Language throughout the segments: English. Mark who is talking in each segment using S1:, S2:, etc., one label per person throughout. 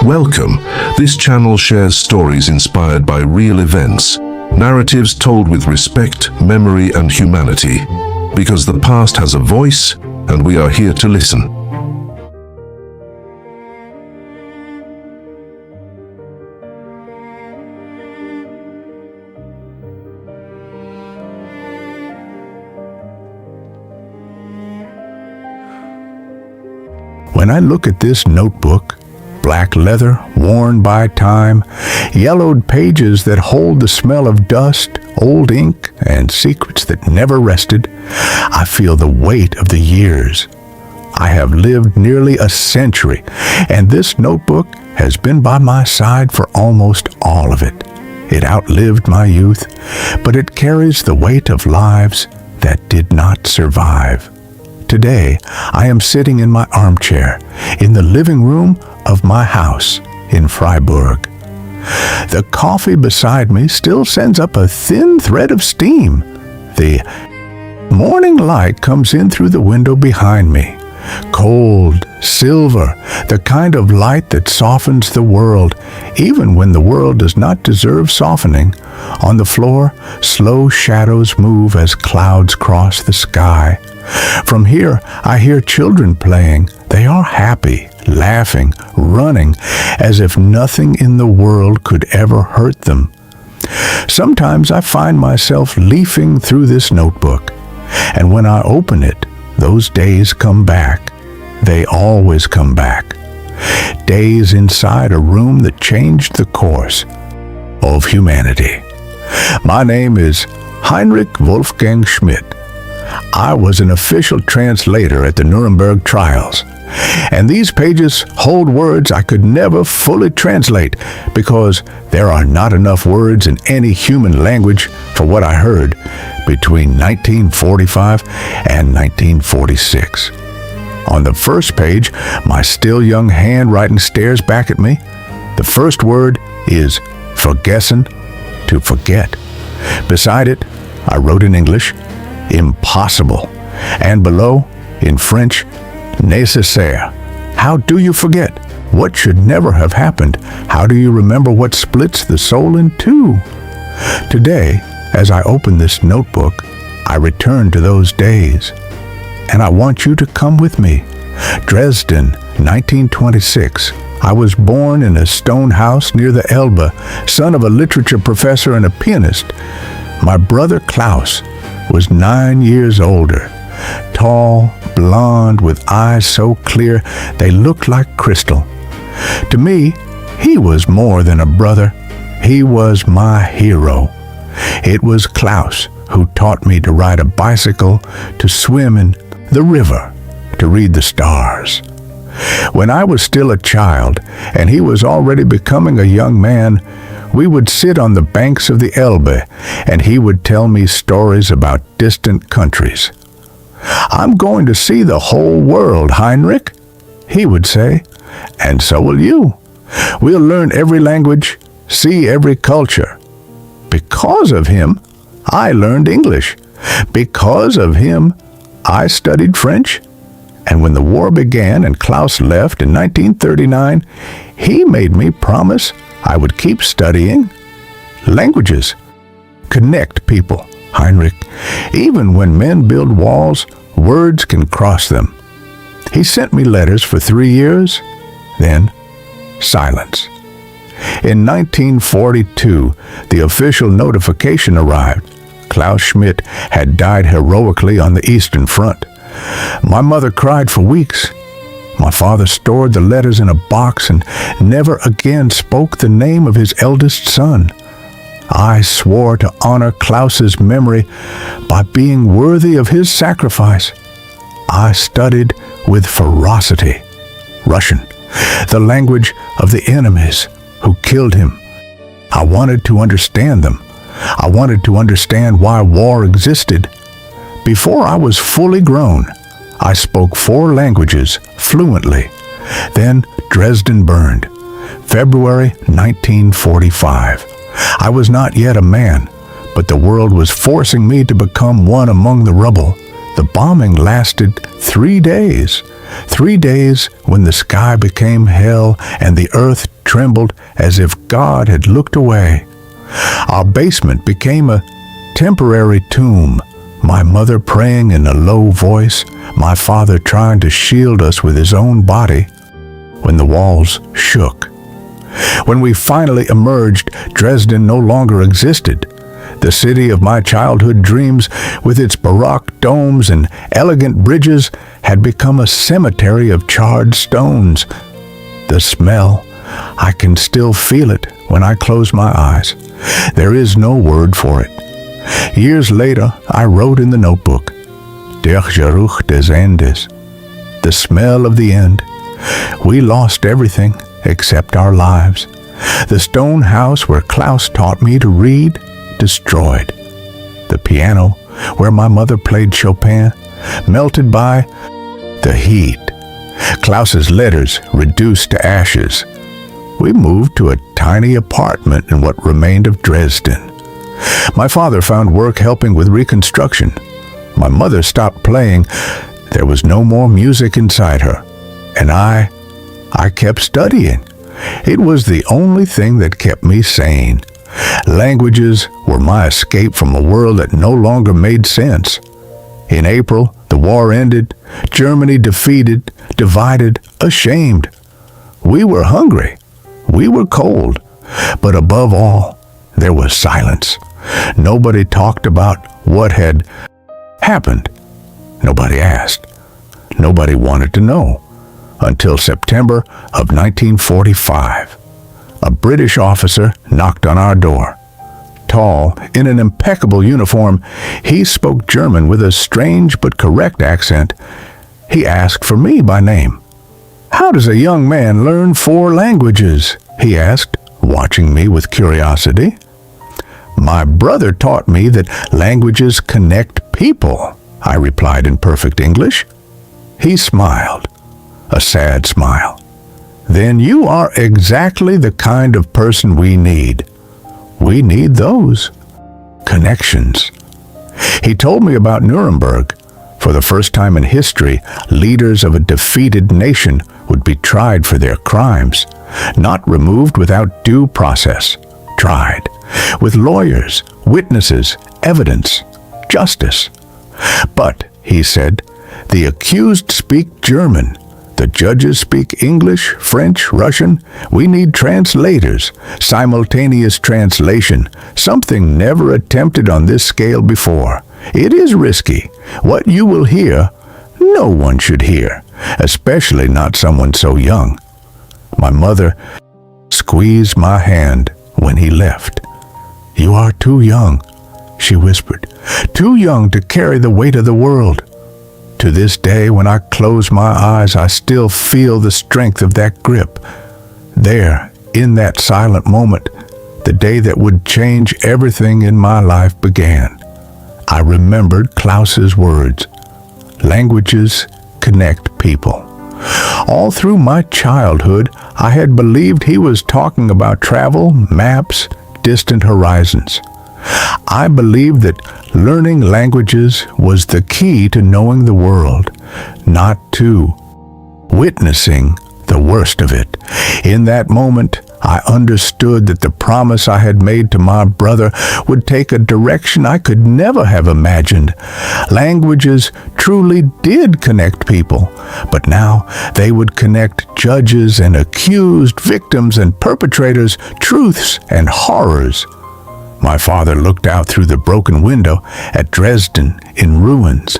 S1: Welcome. This channel shares stories inspired by real events, narratives told with respect, memory, and humanity. Because the past has a voice, and we are here to listen.
S2: When I look at this notebook, black leather, worn by time, yellowed pages that hold the smell of dust, old ink, and secrets that never rested, I feel the weight of the years. I have lived nearly a century, and this notebook has been by my side for almost all of it. It outlived my youth, but it carries the weight of lives that did not survive. Today, I am sitting in my armchair in the living room of my house in Freiburg. The coffee beside me still sends up a thin thread of steam. The morning light comes in through the window behind me. Cold, silver, the kind of light that softens the world, even when the world does not deserve softening. On the floor, slow shadows move as clouds cross the sky. From here, I hear children playing. They are happy, laughing, running, as if nothing in the world could ever hurt them. Sometimes I find myself leafing through this notebook, and when I open it, those days come back. They always come back. Days inside a room that changed the course of humanity. My name is Heinrich Wolfgang Schmidt. I was an official translator at the Nuremberg Trials, and these pages hold words I could never fully translate because there are not enough words in any human language for what I heard between 1945 and 1946. On the first page, my still young handwriting stares back at me. The first word is vergessen, to forget. Beside it, I wrote in English, impossible, and below, in French, nécessaire. How do you forget? What should never have happened? How do you remember what splits the soul in two? Today, as I open this notebook, I return to those days. And I want you to come with me. Dresden, 1926. I was born in a stone house near the Elbe, son of a literature professor and a pianist. My brother Klaus was 9 years older, tall, blond, with eyes so clear they looked like crystal. To me, he was more than a brother. He was my hero. It was Klaus who taught me to ride a bicycle, to swim in the river, to read the stars. When I was still a child, and he was already becoming a young man, we would sit on the banks of the Elbe, and he would tell me stories about distant countries. I'm going to see the whole world, Heinrich, he would say, and so will you. We'll learn every language, see every culture. Because of him, I learned English. Because of him, I studied French. And when the war began and Klaus left in 1939, he made me promise I would keep studying languages. Connect people, Heinrich. Even when men build walls, words can cross them. He sent me letters for 3 years, then silence. In 1942, the official notification arrived. Klaus Schmidt had died heroically on the Eastern Front. My mother cried for weeks. My father stored the letters in a box and never again spoke the name of his eldest son. I swore to honor Klaus's memory by being worthy of his sacrifice. I studied with ferocity Russian, the language of the enemies who killed him. I wanted to understand them. I wanted to understand why war existed. Before I was fully grown, I spoke 4 languages fluently. Then Dresden burned. February 1945. I was not yet a man, but the world was forcing me to become one among the rubble. The bombing lasted 3 days. 3 days when the sky became hell and the earth trembled as if God had looked away. Our basement became a temporary tomb, my mother praying in a low voice, my father trying to shield us with his own body when the walls shook. When we finally emerged, Dresden no longer existed. The city of my childhood dreams, with its Baroque domes and elegant bridges, had become a cemetery of charred stones. The smell, I can still feel it when I close my eyes. There is no word for it. Years later, I wrote in the notebook, Der Geruch des Endes, the smell of the end. We lost everything except our lives. The stone house where Klaus taught me to read, destroyed. The piano where my mother played Chopin, melted by the heat. Klaus's letters reduced to ashes. We moved to a tiny apartment in what remained of Dresden. My father found work helping with reconstruction. My mother stopped playing. There was no more music inside her. And I kept studying. It was the only thing that kept me sane. Languages were my escape from a world that no longer made sense. In April, the war ended. Germany defeated, divided, ashamed. We were hungry. We were cold. But above all, there was silence. Nobody talked about what had happened. Nobody asked. Nobody wanted to know. Until September of 1945. A British officer knocked on our door. Tall, in an impeccable uniform, he spoke German with a strange but correct accent. He asked for me by name. "How does a young man learn 4 languages?" he asked, watching me with curiosity. "My brother taught me that languages connect people," I replied in perfect English. He smiled, a sad smile. "Then you are exactly the kind of person we need. We need those connections." He told me about Nuremberg. For the first time in history, leaders of a defeated nation would be tried for their crimes, not removed without due process, tried, with lawyers, witnesses, evidence, justice. But, he said, the accused speak German. The judges speak English, French, Russian. We need translators, simultaneous translation, something never attempted on this scale before. It is risky. What you will hear, no one should hear, especially not someone so young. My mother squeezed my hand when he left. "You are too young," she whispered, "too young to carry the weight of the world." To this day, when I close my eyes, I still feel the strength of that grip. There, in that silent moment, the day that would change everything in my life began. I remembered Klaus's words. Languages connect people. All through my childhood, I had believed he was talking about travel, maps, distant horizons. I believed that learning languages was the key to knowing the world, not to witnessing the worst of it. In that moment, I understood that the promise I had made to my brother would take a direction I could never have imagined. Languages truly did connect people, but now they would connect judges and accused, victims and perpetrators, truths and horrors. My father looked out through the broken window at Dresden in ruins.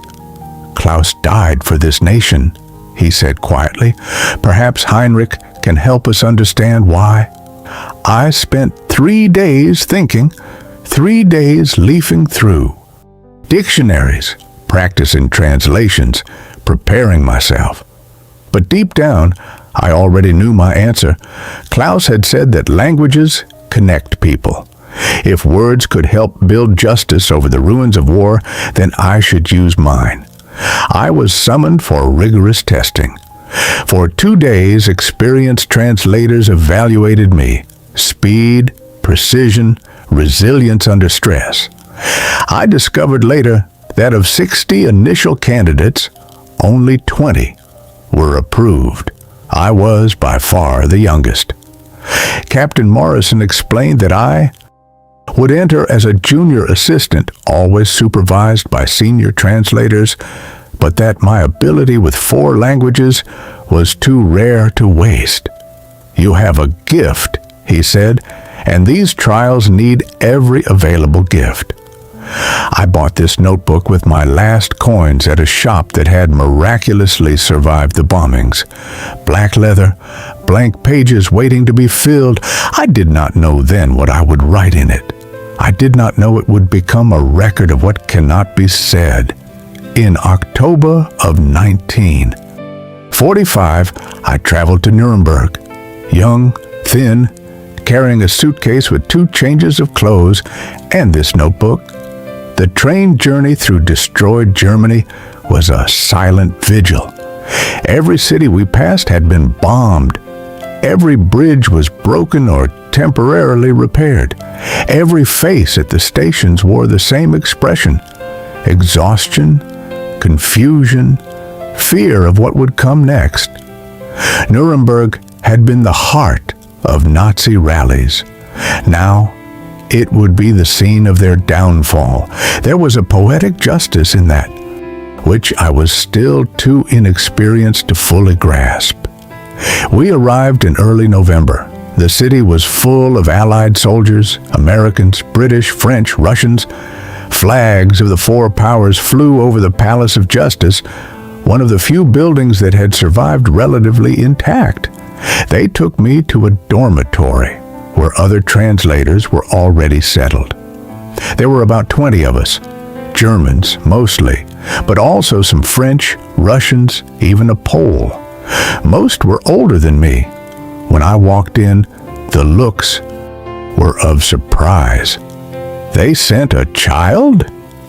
S2: "Klaus died for this nation," he said quietly. "Perhaps Heinrich can help us understand why." I spent 3 days thinking, 3 days leafing through dictionaries, practicing translations, preparing myself. But deep down, I already knew my answer. Klaus had said that languages connect people. If words could help build justice over the ruins of war, then I should use mine. I was summoned for rigorous testing. For 2 days, experienced translators evaluated me. Speed, precision, resilience under stress. I discovered later that of 60 initial candidates, only 20 were approved. I was by far the youngest. Captain Morrison explained that I would enter as a junior assistant, always supervised by senior translators, but that my ability with 4 languages was too rare to waste. "You have a gift," he said, "and these trials need every available gift." I bought this notebook with my last coins at a shop that had miraculously survived the bombings. Black leather, blank pages waiting to be filled. I did not know then what I would write in it. I did not know it would become a record of what cannot be said. In October of 1945, I traveled to Nuremberg. Young, thin, carrying a suitcase with 2 changes of clothes and this notebook. The train journey through destroyed Germany was a silent vigil. Every city we passed had been bombed. Every bridge was broken or temporarily repaired. Every face at the stations wore the same expression: exhaustion, confusion, fear of what would come next. Nuremberg had been the heart of Nazi rallies. Now, it would be the scene of their downfall. There was a poetic justice in that, which I was still too inexperienced to fully grasp. We arrived in early November. The city was full of Allied soldiers, Americans, British, French, Russians. Flags of the 4 powers flew over the Palace of Justice, one of the few buildings that had survived relatively intact. They took me to a dormitory where other translators were already settled. There were about 20 of us, Germans mostly, but also some French, Russians, even a Pole. Most were older than me. When I walked in, the looks were of surprise. "They sent a child?"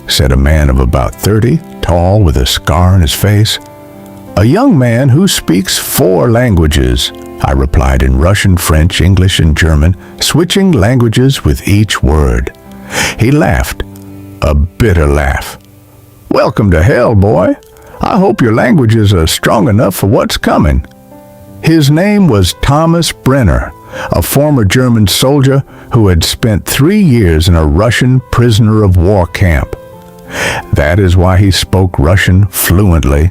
S2: said a man of about 30, tall with a scar on his face. "A young man who speaks 4 languages," I replied in Russian, French, English, and German, switching languages with each word. He laughed, a bitter laugh. "Welcome to hell, boy. I hope your languages are strong enough for what's coming." His name was Thomas Brenner, a former German soldier who had spent 3 years in a Russian prisoner of war camp. That is why he spoke Russian fluently.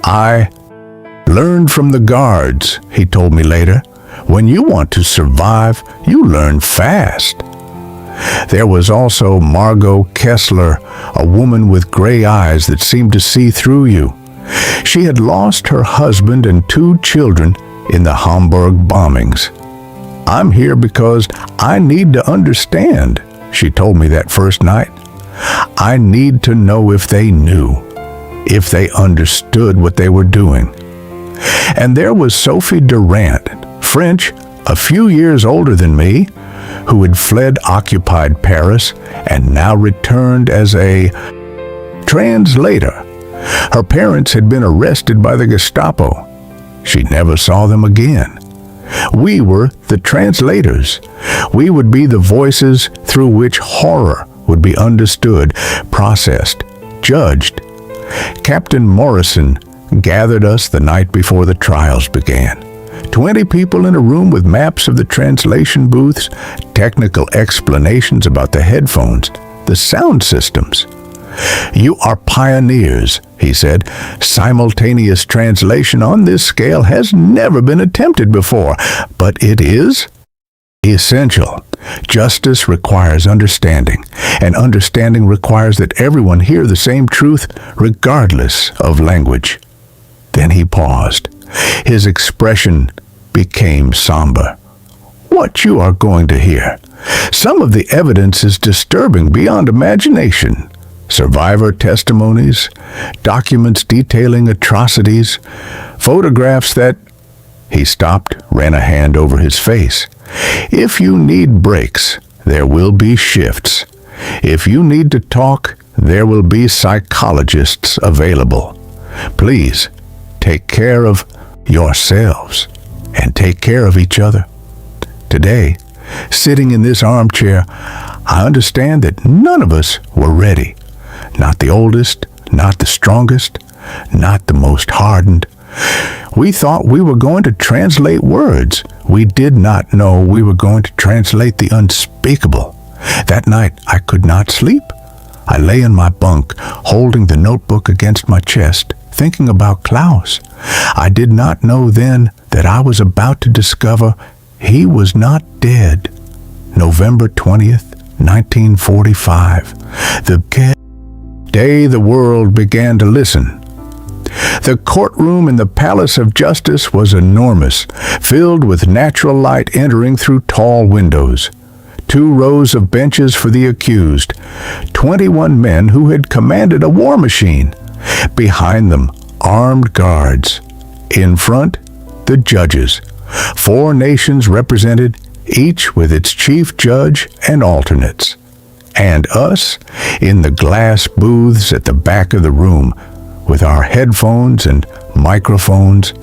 S2: "I learned from the guards," he told me later. "When you want to survive, you learn fast." There was also Margot Kessler, a woman with gray eyes that seemed to see through you. She had lost her husband and 2 children in the Hamburg bombings. "I'm here because I need to understand," she told me that first night. "I need to know if they knew, if they understood what they were doing." And there was Sophie Durant, French, a few years older than me, who had fled occupied Paris and now returned as a translator. Her parents had been arrested by the Gestapo. She never saw them again. We were the translators. We would be the voices through which horror would be understood, processed, judged. Captain Morrison gathered us the night before the trials began. 20 people in a room with maps of the translation booths, technical explanations about the headphones, the sound systems. "You are pioneers," he said. "Simultaneous translation on this scale has never been attempted before, but it is essential. Justice requires understanding, and understanding requires that everyone hear the same truth regardless of language." Then he paused. His expression became somber. "What you are going to hear. Some of the evidence is disturbing beyond imagination. Survivor testimonies, documents detailing atrocities, photographs that—" He stopped, ran a hand over his face. "If you need breaks, there will be shifts. If you need to talk, there will be psychologists available. Please, take care of yourselves and take care of each other." Today, sitting in this armchair, I understand that none of us were ready. Not the oldest, not the strongest, not the most hardened. We thought we were going to translate words. We did not know we were going to translate the unspeakable. That night, I could not sleep. I lay in my bunk, holding the notebook against my chest, thinking about Klaus. I did not know then that I was about to discover he was not dead. November 20th, 1945. The day the world began to listen. The courtroom in the Palace of Justice was enormous, filled with natural light entering through tall windows. 2 rows of benches for the accused, 21 men who had commanded a war machine. Behind them, armed guards. In front, the judges. 4 nations represented, each with its chief judge and alternates. And us in the glass booths at the back of the room, with our headphones and microphones.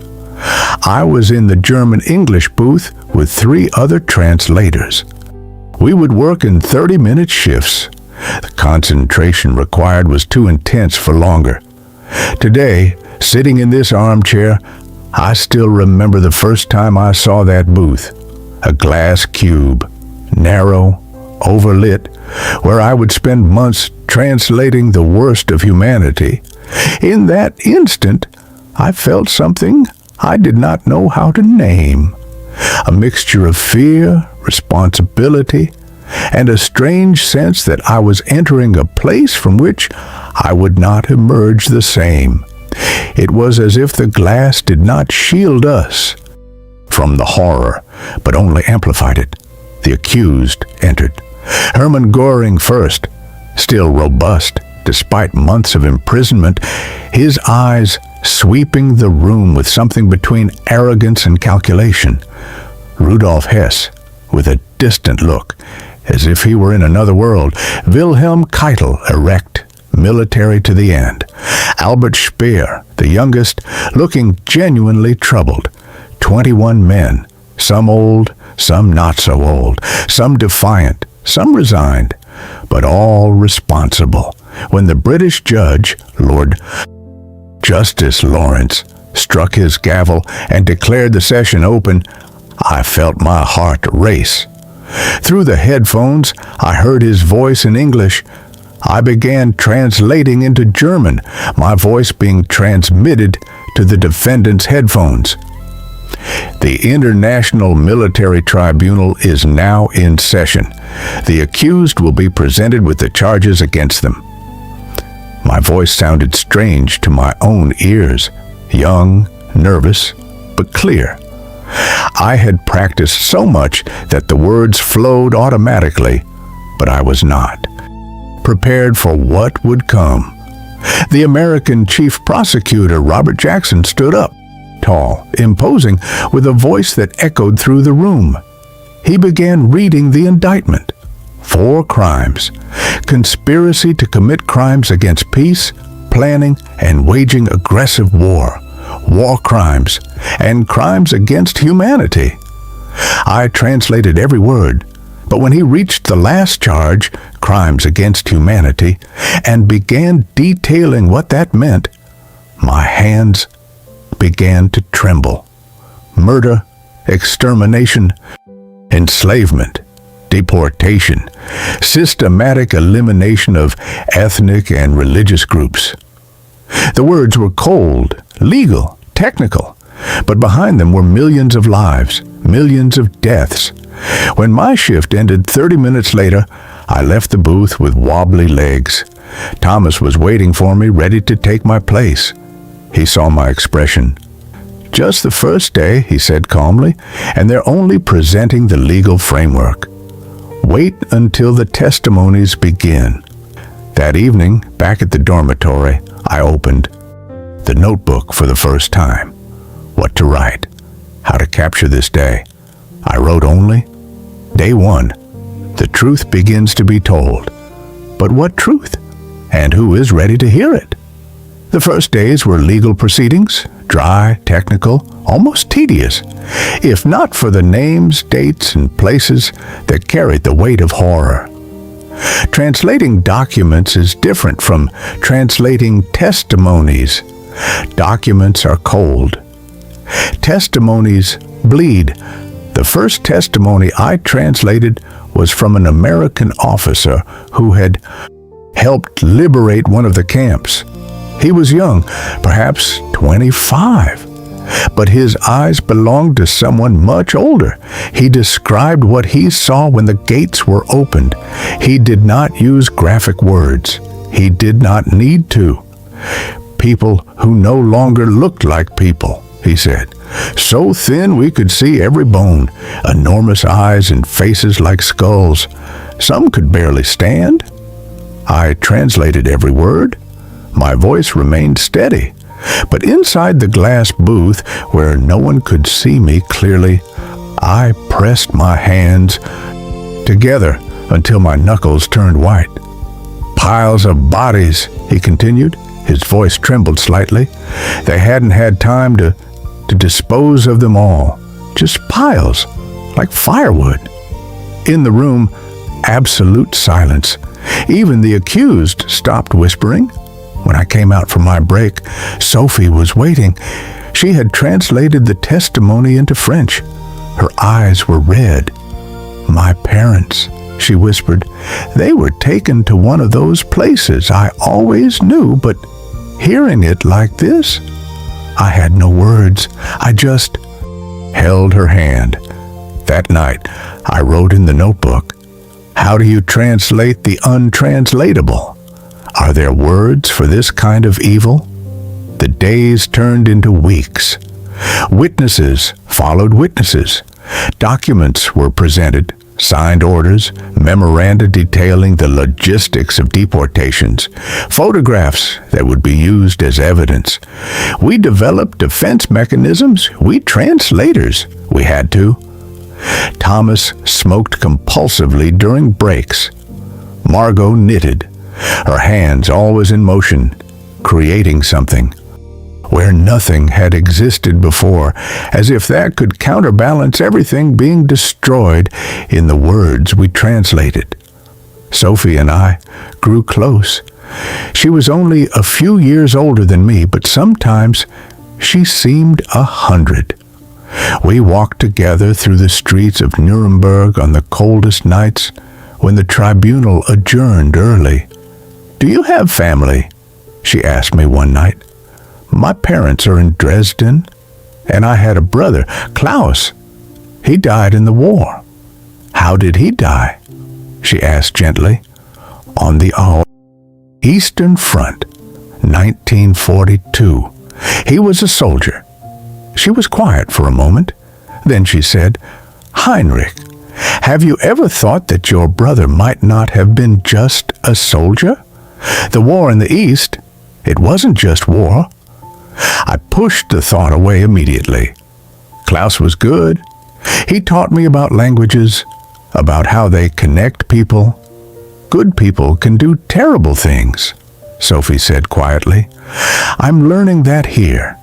S2: I was in the German-English booth with 3 other translators. We would work in 30-minute shifts. The concentration required was too intense for longer. Today, sitting in this armchair, I still remember the first time I saw that booth. A glass cube, narrow, overlit, where I would spend months translating the worst of humanity. In that instant, I felt something I did not know how to name. A mixture of fear, responsibility, and a strange sense that I was entering a place from which I would not emerge the same. It was as if the glass did not shield us from the horror, but only amplified it. The accused entered. Hermann Göring first, still robust, despite months of imprisonment, his eyes sweeping the room with something between arrogance and calculation. Rudolf Hess, with a distant look, as if he were in another world. Wilhelm Keitel, erect, military to the end. Albert Speer, the youngest, looking genuinely troubled. 21 men, some old, some not so old, some defiant, some resigned, but all responsible. When the British judge, Lord Justice Lawrence, struck his gavel and declared the session open, I felt my heart race. Through the headphones, I heard his voice in English. I began translating into German, my voice being transmitted to the defendant's headphones. The International Military Tribunal is now in session. The accused will be presented with the charges against them. My voice sounded strange to my own ears, young, nervous, but clear. I had practiced so much that the words flowed automatically, but I was not prepared for what would come. The American Chief Prosecutor, Robert Jackson, stood up, tall, imposing, with a voice that echoed through the room. He began reading the indictment. 4 crimes: conspiracy to commit crimes against peace, planning and waging aggressive war, war crimes, and crimes against humanity. I translated every word, but when he reached the last charge, crimes against humanity, and began detailing what that meant, my hands began to tremble. Murder, extermination, enslavement, deportation, systematic elimination of ethnic and religious groups. The words were cold, legal, technical, but behind them were millions of lives, millions of deaths. When my shift ended 30 minutes later, I left the booth with wobbly legs. Thomas was waiting for me, ready to take my place. He saw my expression. "Just the first day," he said calmly, "and they're only presenting the legal framework. Wait until the testimonies begin." That evening, back at the dormitory, I opened the notebook for the first time. What to write, how to capture this day. I wrote only, Day 1, the truth begins to be told. But what truth? And who is ready to hear it? The first days were legal proceedings, dry, technical, almost tedious, if not for the names, dates, and places that carried the weight of horror. Translating documents is different from translating testimonies. Documents are cold, Testimonies bleed. The first testimony I translated was from an American officer who had helped liberate one of the camps. He was young, perhaps 25, but his eyes belonged to someone much older. He described what he saw when the gates were opened. He did not use graphic words. He did not need to. People who no longer looked like people, he said. So thin we could see every bone, enormous eyes and faces like skulls. Some could barely stand. I translated every word. My voice remained steady. But inside the glass booth, where no one could see me clearly, I pressed my hands together until my knuckles turned white. Piles of bodies, he continued. His voice trembled slightly. They hadn't had time to dispose of them all. Just piles, like firewood. In the room, absolute silence. Even the accused stopped whispering. When I came out from my break, Sophie was waiting. She had translated the testimony into French. Her eyes were red. My parents, she whispered, they were taken to one of those places I always knew, but hearing it like this, I had no words. I just held her hand. That night, I wrote in the notebook, how do you translate the untranslatable? Are there words for this kind of evil? The days turned into weeks. Witnesses followed witnesses. Documents were presented, signed orders, memoranda detailing the logistics of deportations, photographs that would be used as evidence. We developed defense mechanisms. We translators. We had to. Thomas smoked compulsively during breaks. Margot knitted, her hands always in motion, creating something where nothing had existed before, as if that could counterbalance everything being destroyed in the words we translated. Sophie and I grew close. She was only a few years older than me, but sometimes she seemed 100. We walked together through the streets of Nuremberg on the coldest nights when the tribunal adjourned early. Do you have family? She asked me one night. My parents are in Dresden, and I had a brother, Klaus. He died in the war. How did he die? She asked gently. On the Eastern Front, 1942. He was a soldier. She was quiet for a moment. Then she said, Heinrich, have you ever thought that your brother might not have been just a soldier? The war in the East, it wasn't just war. I pushed the thought away immediately. Klaus was good. He taught me about languages, about how they connect people. Good people can do terrible things, Sophie said quietly. I'm learning that here.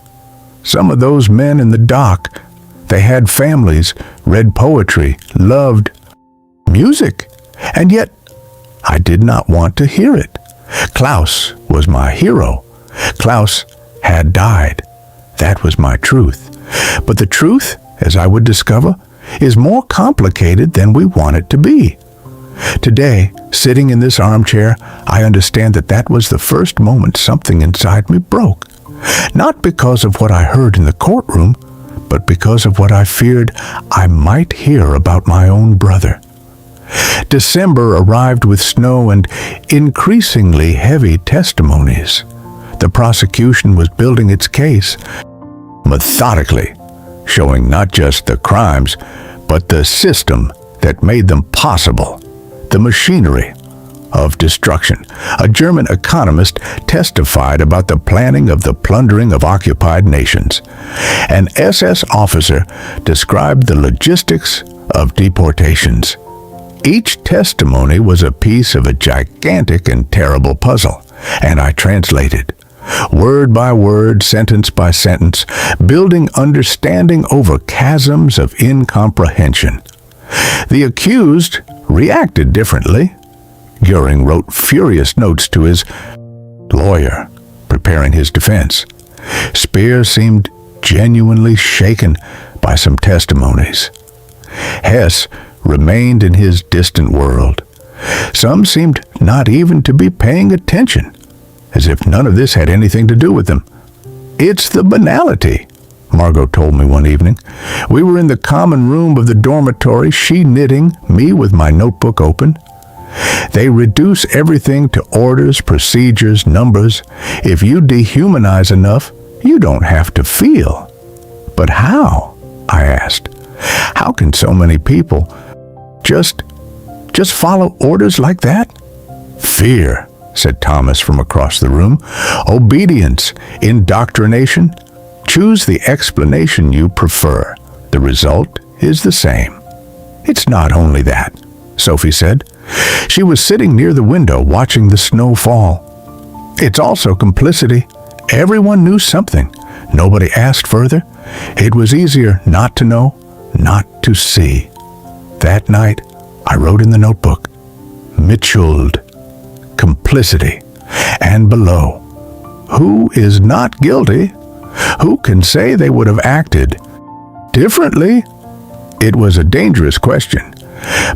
S2: Some of those men in the dock, they had families, read poetry, loved music, and yet I did not want to hear it. Klaus was my hero. Klaus had died. That was my truth. But the truth, as I would discover, is more complicated than we want it to be. Today, sitting in this armchair, I understand that was the first moment something inside me broke. Not because of what I heard in the courtroom, but because of what I feared I might hear about my own brother. December arrived with snow and increasingly heavy testimonies. The prosecution was building its case methodically, showing not just the crimes, but the system that made them possible, the machinery of destruction. A German economist testified about the planning of the plundering of occupied nations. An SS officer described the logistics of deportations. Each testimony was a piece of a gigantic and terrible puzzle, and I translated. Word by word, sentence by sentence, building understanding over chasms of incomprehension. The accused reacted differently. Göring wrote furious notes to his lawyer, preparing his defense. Speer seemed genuinely shaken by some testimonies. Hess remained in his distant world. Some seemed not even to be paying attention, as if none of this had anything to do with them. "It's the banality," Margot told me one evening. We were in the common room of the dormitory, she knitting, me with my notebook open. "They reduce everything to orders, procedures, numbers. If you dehumanize enough, you don't have to feel." "But how?" I asked. "How can so many people just follow orders like that?" "Fear," said Thomas from across the room. "Obedience, indoctrination. Choose the explanation you prefer. The result is the same." "It's not only that," Sophie said. She was sitting near the window watching the snow fall. "It's also complicity. Everyone knew something. Nobody asked further. It was easier not to know, not to see." That night, I wrote in the notebook, "Mitschuld, complicity," and below, "Who is not guilty? Who can say they would have acted differently?" It was a dangerous question,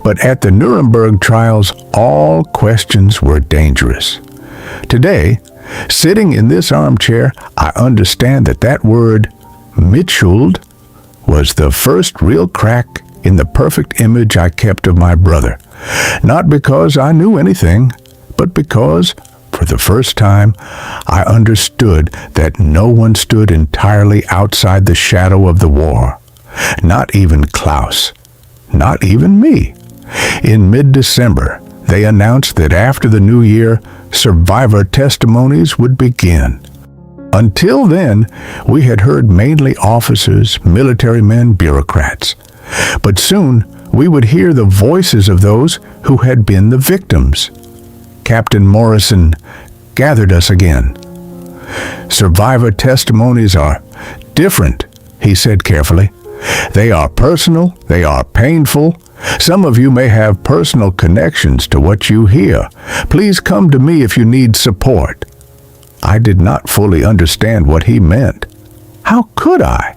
S2: but at the Nuremberg Trials, all questions were dangerous. Today, sitting in this armchair, I understand that word, Mitschuld, was the first real crack in the perfect image I kept of my brother. Not because I knew anything, but because, for the first time, I understood that no one stood entirely outside the shadow of the war. Not even Klaus. Not even me. In mid-December, they announced that after the new year, survivor testimonies would begin. Until then, we had heard mainly officers, military men, bureaucrats. But soon, we would hear the voices of those who had been the victims. Captain Morrison gathered us again. "Survivor testimonies are different," he said carefully. "They are personal, they are painful. Some of you may have personal connections to what you hear. Please come to me if you need support." I did not fully understand what he meant. How could I?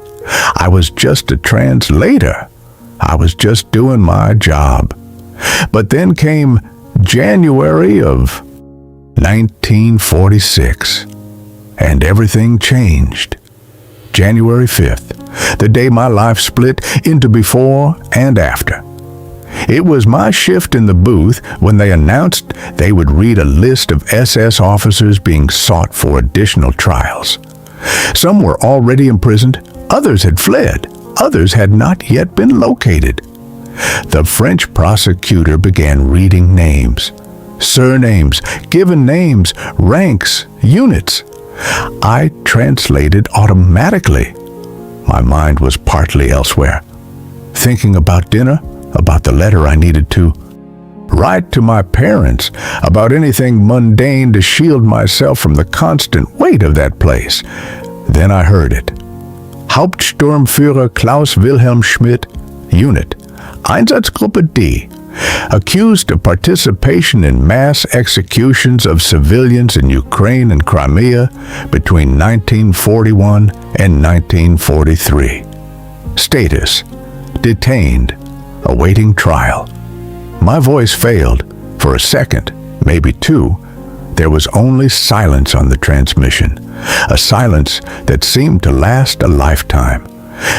S2: I was just a translator. I was just doing my job. But then came January of 1946, and everything changed. January 5th, the day my life split into before and after. It was my shift in the booth when they announced they would read a list of SS officers being sought for additional trials. Some were already imprisoned, others had fled, others had not yet been located. The French prosecutor began reading names, surnames, given names, ranks, units. I translated automatically. My mind was partly elsewhere, thinking about dinner, about the letter I needed to write to my parents, about anything mundane to shield myself from the constant weight of that place. Then I heard it. Hauptsturmführer Klaus Wilhelm Schmidt, Unit, Einsatzgruppe D, accused of participation in mass executions of civilians in Ukraine and Crimea between 1941 and 1943. Status: detained, awaiting trial. My voice failed. For a second, maybe two. There was only silence on the transmission, a silence that seemed to last a lifetime.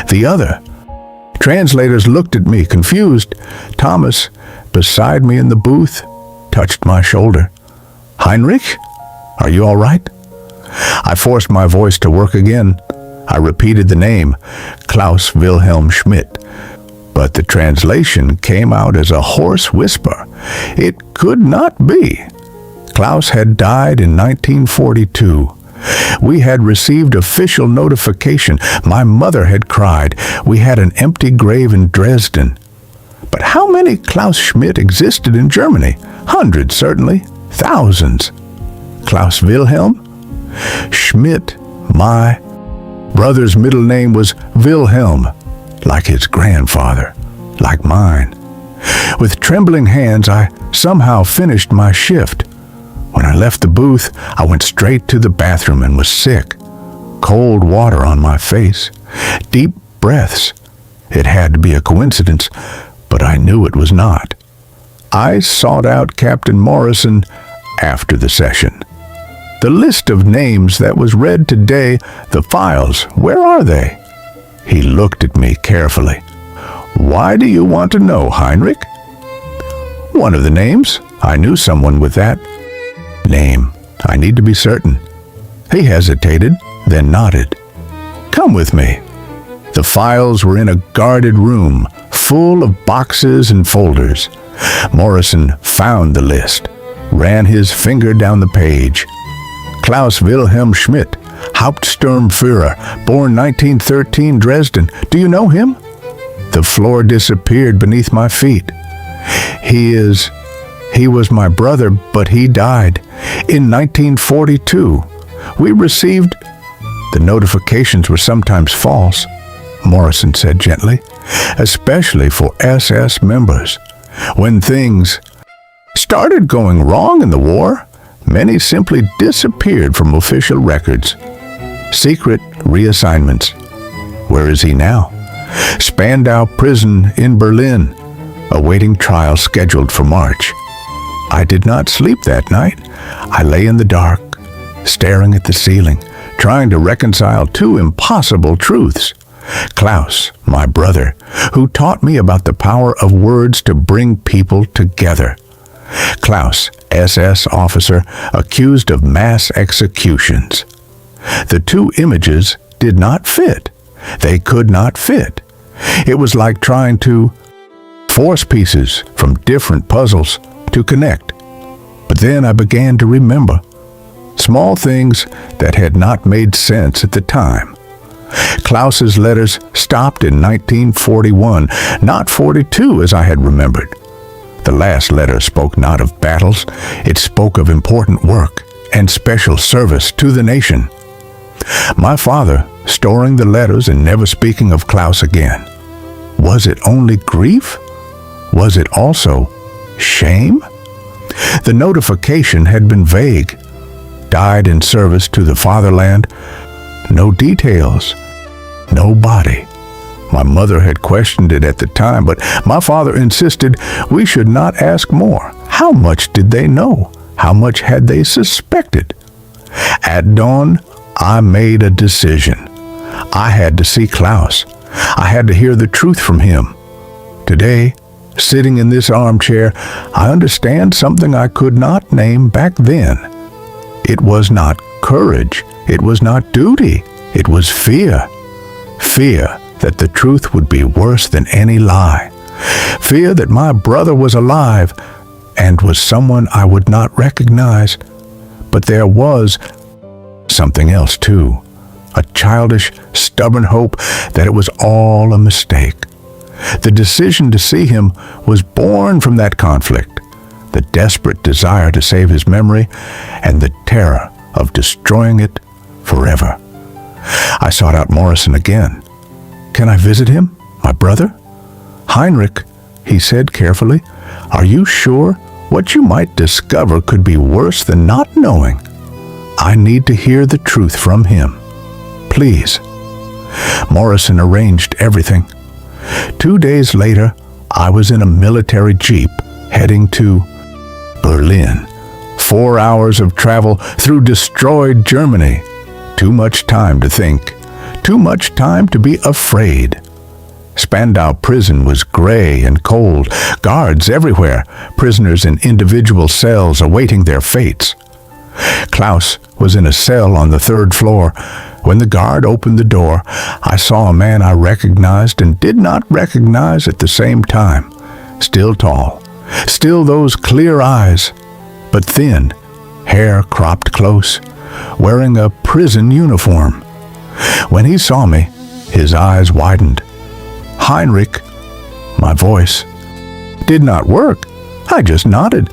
S2: The other translators looked at me, confused. Thomas, beside me in the booth, touched my shoulder. "Heinrich, are you all right?" I forced my voice to work again. I repeated the name, Klaus Wilhelm Schmidt. But the translation came out as a hoarse whisper. It could not be. Klaus had died in 1942. We had received official notification. My mother had cried. We had an empty grave in Dresden. But how many Klaus Schmidt existed in Germany? Hundreds, certainly. Thousands. Klaus Wilhelm? Schmidt, my brother's middle name was Wilhelm, like his grandfather, like mine. With trembling hands, I somehow finished my shift. When I left the booth, I went straight to the bathroom and was sick. Cold water on my face. Deep breaths. It had to be a coincidence, but I knew it was not. I sought out Captain Morrison after the session. The list of names that was read today, the files, where are they? He looked at me carefully. Why do you want to know, Heinrich? One of the names. I knew someone with that name. I need to be certain. He hesitated, then nodded. Come with me. The files were in a guarded room, full of boxes and folders. Morrison found the list, ran his finger down the page. Klaus Wilhelm Schmidt, Hauptsturmführer, born 1913, Dresden. Do you know him? The floor disappeared beneath my feet. He was my brother, but he died in 1942. We received... The notifications were sometimes false, Morrison said gently, especially for SS members. When things started going wrong in the war, many simply disappeared from official records. Secret reassignments. Where is he now? Spandau Prison in Berlin, awaiting trial scheduled for March. I did not sleep that night. I lay in the dark, staring at the ceiling, trying to reconcile two impossible truths. Klaus, my brother, who taught me about the power of words to bring people together. Klaus, SS officer, accused of mass executions. The two images did not fit. They could not fit. It was like trying to force pieces from different puzzles to connect. But then I began to remember small things that had not made sense at the time. Klaus's letters stopped in 1941, not 42 as I had remembered. The last letter spoke not of battles, it spoke of important work and special service to the nation. My father, storing the letters and never speaking of Klaus again. Was it only grief? Was it also shame? The notification had been vague. Died in service to the fatherland. No details. No body. My mother had questioned it at the time, but my father insisted we should not ask more. How much did they know? How much had they suspected? At dawn, I made a decision. I had to see Klaus. I had to hear the truth from him. Today, sitting in this armchair, I understand something I could not name back then. It was not courage. It was not duty. It was fear. Fear that the truth would be worse than any lie. Fear that my brother was alive and was someone I would not recognize. But there was something else too. A childish, stubborn hope that it was all a mistake. The decision to see him was born from that conflict, the desperate desire to save his memory, and the terror of destroying it forever. I sought out Morrison again. Can I visit him, my brother? Heinrich, he said carefully, are you sure what you might discover could be worse than not knowing? I need to hear the truth from him. Please. Morrison arranged everything. 2 days later, I was in a military jeep heading to Berlin. 4 hours of travel through destroyed Germany. Too much time to think. Too much time to be afraid. Spandau Prison was gray and cold. Guards everywhere. Prisoners in individual cells awaiting their fates. Klaus was in a cell on the 3rd floor. When the guard opened the door, I saw a man I recognized and did not recognize at the same time. Still tall, still those clear eyes, but thin, hair cropped close, wearing a prison uniform. When he saw me, his eyes widened. Heinrich, my voice did not work. I just nodded.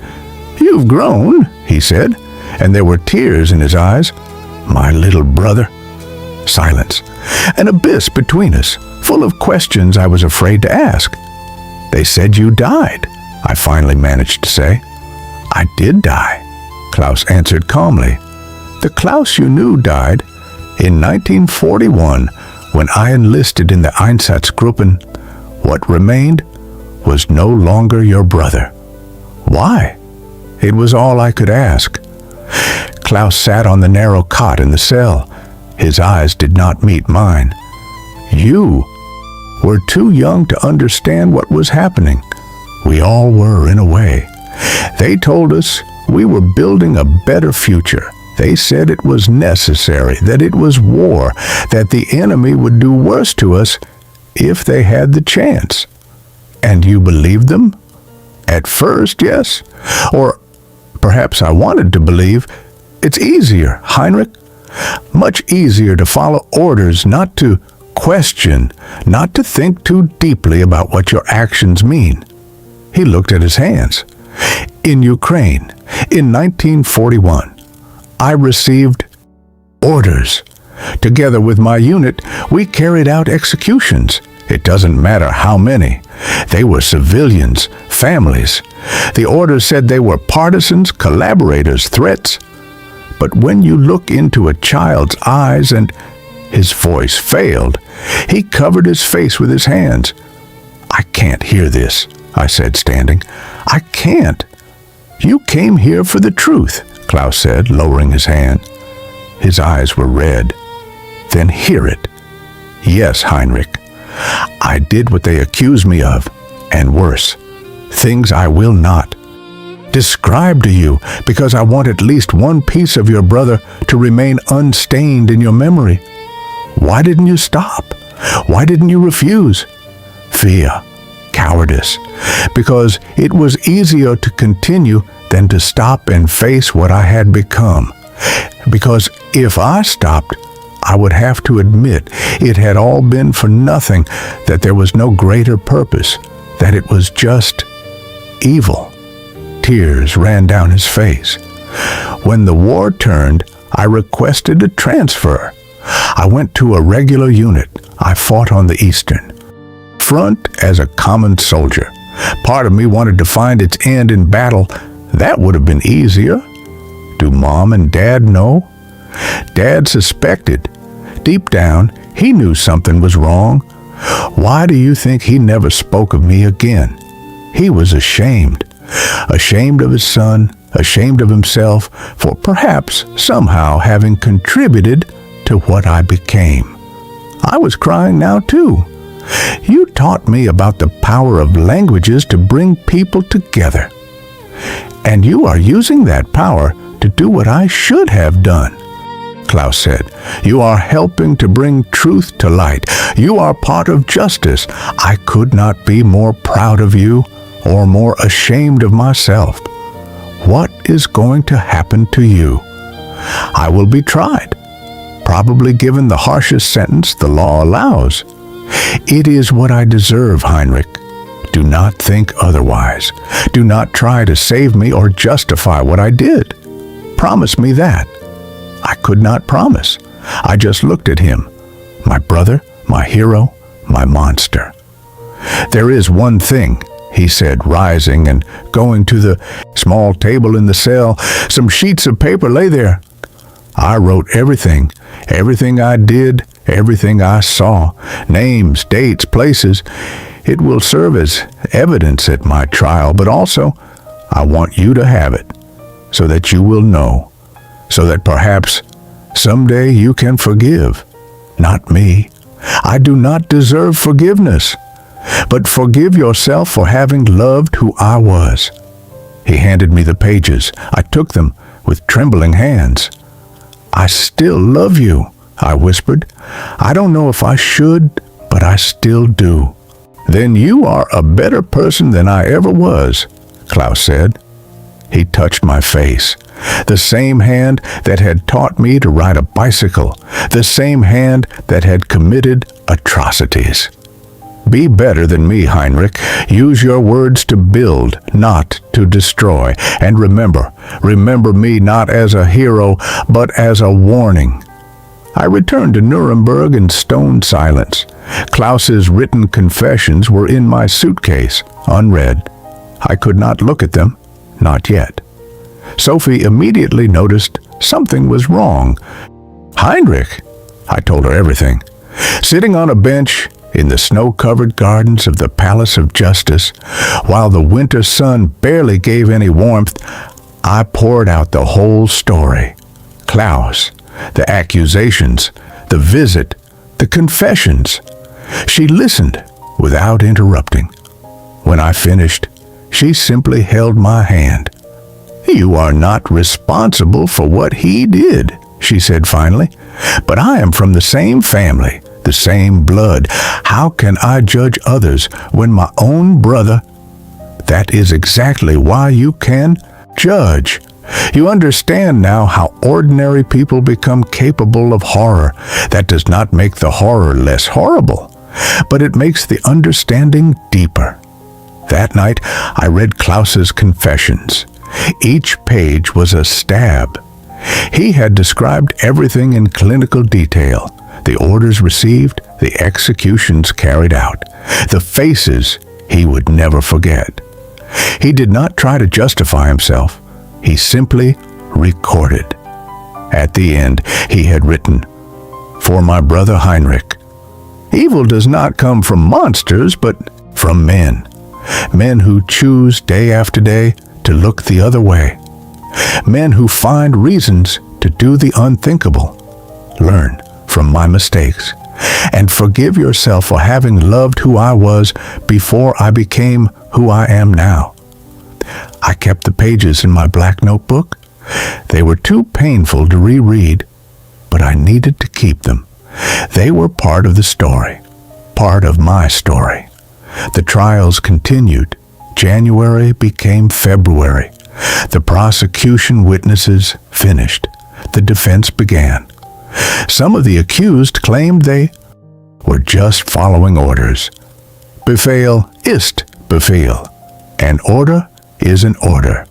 S2: You've grown, he said, and there were tears in his eyes. My little brother. Silence. An abyss between us, full of questions I was afraid to ask. They said you died, I finally managed to say. I did die, Klaus answered calmly. The Klaus you knew died in 1941 When I enlisted in the Einsatzgruppen, what remained was no longer your brother. Why? It was all I could ask. Klaus sat on the narrow cot in the cell. His eyes did not meet mine. You were too young to understand what was happening. We all were, in a way. They told us we were building a better future. They said it was necessary, that it was war, that the enemy would do worse to us if they had the chance. And you believed them? At first, yes. Or perhaps I wanted to believe. It's easier, Heinrich. Much easier to follow orders, not to question, not to think too deeply about what your actions mean. He looked at his hands. In Ukraine, in 1941, I received orders. Together with my unit, we carried out executions. It doesn't matter how many. They were civilians, families. The orders said they were partisans, collaborators, threats. But when you look into a child's eyes, and his voice failed, he covered his face with his hands. I can't hear this, I said, standing. I can't. You came here for the truth, Klaus said, lowering his hand. His eyes were red. Then hear it. Yes, Heinrich. I did what they accused me of, and worse, things I will not describe to you, because I want at least one piece of your brother to remain unstained in your memory. Why didn't you stop? Why didn't you refuse? Fear, cowardice, because it was easier to continue than to stop and face what I had become. Because if I stopped, I would have to admit it had all been for nothing, that there was no greater purpose, that it was just evil. Tears ran down his face. When the war turned, I requested a transfer. I went to a regular unit. I fought on the Eastern Front as a common soldier. Part of me wanted to find its end in battle. That would have been easier. Do Mom and Dad know? Dad suspected. Deep down, he knew something was wrong. Why do you think he never spoke of me again? He was ashamed. Ashamed of his son, ashamed of himself for perhaps somehow having contributed to what I became. I was crying now too. You taught me about the power of languages to bring people together. And you are using that power to do what I should have done. Klaus said, you are helping to bring truth to light. You are part of justice. I could not be more proud of you or more ashamed of myself. What is going to happen to you? I will be tried, probably given the harshest sentence the law allows. It is what I deserve, Heinrich. Do not think otherwise. Do not try to save me or justify what I did. Promise me that. I could not promise. I just looked at him. My brother, my hero, my monster. There is one thing, he said, rising and going to the small table in the cell. Some sheets of paper lay there. I wrote everything I did, everything I saw, names, dates, places. It will serve as evidence at my trial, but also I want you to have it, so that you will know, so that perhaps someday you can forgive. Not me. I do not deserve forgiveness, but forgive yourself for having loved who I was. He handed me the pages. I took them with trembling hands. I still love you, I whispered. I don't know if I should, but I still do. Then you are a better person than I ever was, Klaus said. He touched my face. The same hand that had taught me to ride a bicycle. The same hand that had committed atrocities. Be better than me, Heinrich. Use your words to build, not to destroy. And remember me not as a hero, but as a warning. I returned to Nuremberg in stone silence. Klaus's written confessions were in my suitcase, unread. I could not look at them, not yet. Sophie immediately noticed something was wrong. Heinrich, I told her everything. Sitting on a bench in the snow-covered gardens of the Palace of Justice, while the winter sun barely gave any warmth, I poured out the whole story. Klaus, the accusations, the visit, the confessions. She listened without interrupting. When I finished, she simply held my hand. "You are not responsible for what he did," she said finally, "but I am from the same family, the same blood. How can I judge others when my own brother—" "That is exactly why you can judge. You understand now how ordinary people become capable of horror. That does not make the horror less horrible, but it makes the understanding deeper." That night, I read Klaus's confessions. Each page was a stab. He had described everything in clinical detail: the orders received, the executions carried out, the faces he would never forget. He did not try to justify himself. He simply recorded. At the end, he had written, "For my brother Heinrich, evil does not come from monsters, but from men. Men who choose day after day to look the other way. Men who find reasons to do the unthinkable. Learn from my mistakes and forgive yourself for having loved who I was before I became who I am now." I kept the pages in my black notebook. They were too painful to reread, but I needed to keep them. They were part of the story, part of my story. The trials continued. January became February. The prosecution witnesses finished. The defense began. Some of the accused claimed they were just following orders. Befehl ist Befehl. An order is an order,